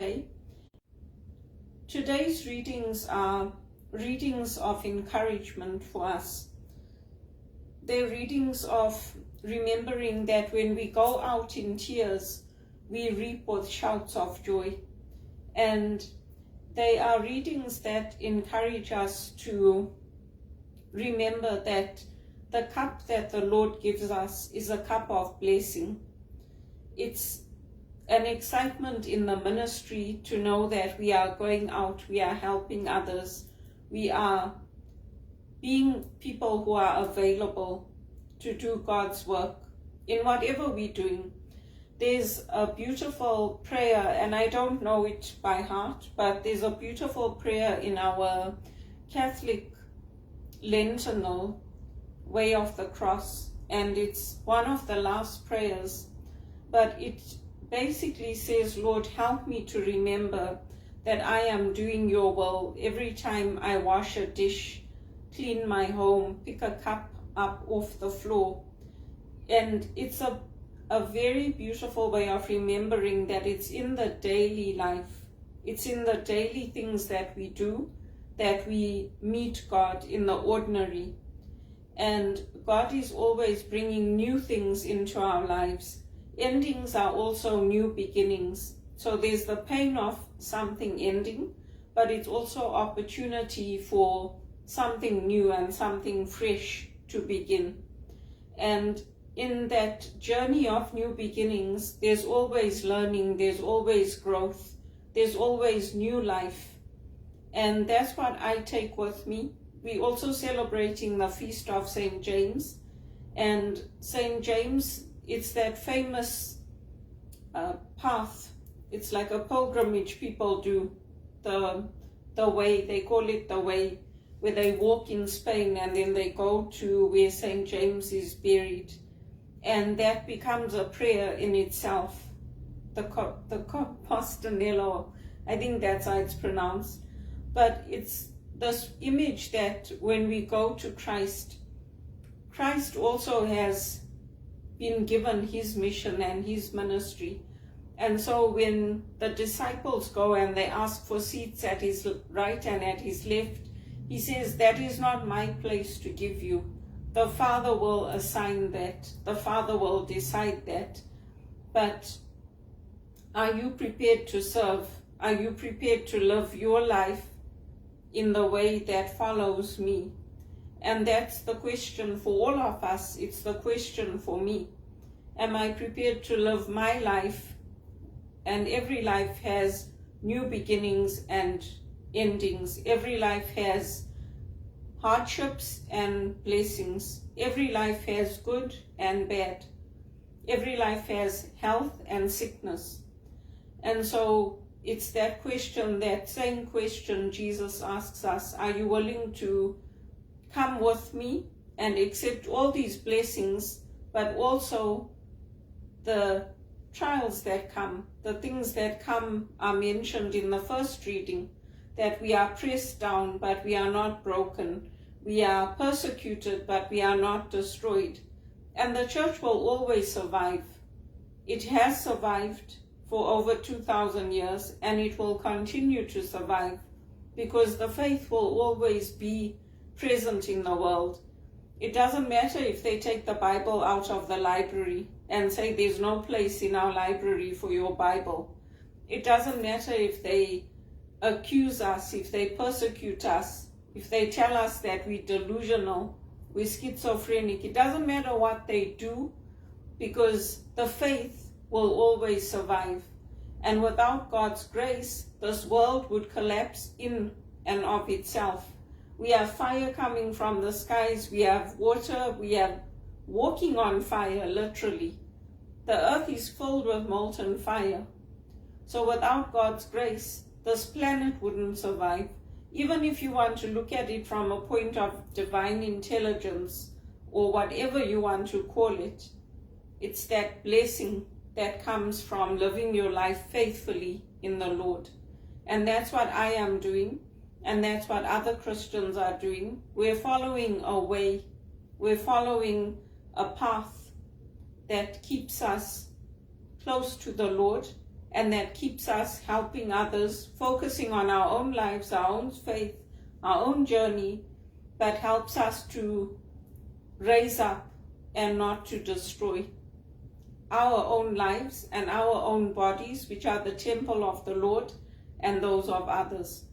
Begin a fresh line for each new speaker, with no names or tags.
today. Today's readings are readings of encouragement for us. They're readings of remembering that when we go out in tears, we reap with shouts of joy. And they are readings that encourage us to remember that the cup that the Lord gives us is a cup of blessing. It's an excitement in the ministry to know that we are going out, we are helping others, we are being people who are available to do God's work in whatever we're doing. There's a beautiful prayer, and I don't know it by heart, but there's a beautiful prayer in our Catholic Lentinal Way of the Cross, and it's one of the last prayers, but it basically says, Lord, help me to remember that I am doing your will every time I wash a dish, clean my home, pick a cup up off the floor. And it's a very beautiful way of remembering that it's in the daily life, it's in the daily things that we do, that we meet God in the ordinary. And God is always bringing new things into our lives. Endings are also new beginnings. So there's the pain of something ending, but it's also opportunity for something new and something fresh to begin. And in that journey of new beginnings, there's always learning, there's always growth, there's always new life. And that's what I take with me. We're also celebrating the feast of St. James. And St. James, it's that famous path. It's like a pilgrimage people do, the way, they call it the way, where they walk in Spain and then they go to where St. James is buried. And that becomes a prayer in itself. The Compostanello, I think that's how it's pronounced. But it's this image that when we go to Christ, Christ also has been given his mission and his ministry. And so when the disciples go and they ask for seats at his right and at his left, he says, that is not my place to give you. The Father will assign that. The Father will decide that. But are you prepared to serve? Are you prepared to live your life in the way that follows me? And that's the question for all of us. It's the question for me. Am I prepared to live my life? And every life has new beginnings and endings. Every life has hardships and blessings. Every life has good and bad. Every life has health and sickness. And so it's that question, that same question Jesus asks us, are you willing to come with me and accept all these blessings, but also the trials that come, the things that come are mentioned in the first reading, that we are pressed down, but we are not broken. We are persecuted, but we are not destroyed. And the church will always survive. It has survived for over 2,000 years, and it will continue to survive because the faith will always be present in the world. It doesn't matter if they take the Bible out of the library and say there's no place in our library for your Bible. It doesn't matter if they accuse us, if they persecute us, if they tell us that we're delusional, we're schizophrenic. It doesn't matter what they do, because the faith will always survive. And without God's grace, this world would collapse in and of itself. We have fire coming from the skies, we have water, we are walking on fire, literally. The earth is filled with molten fire. So without God's grace, this planet wouldn't survive. Even if you want to look at it from a point of divine intelligence, or whatever you want to call it, it's that blessing that comes from living your life faithfully in the Lord. And that's what I am doing. And that's what other Christians are doing. We're following a way. We're following a path that keeps us close to the Lord and that keeps us helping others, focusing on our own lives, our own faith, our own journey, but helps us to raise up and not to destroy our own lives and our own bodies, which are the temple of the Lord, and those of others.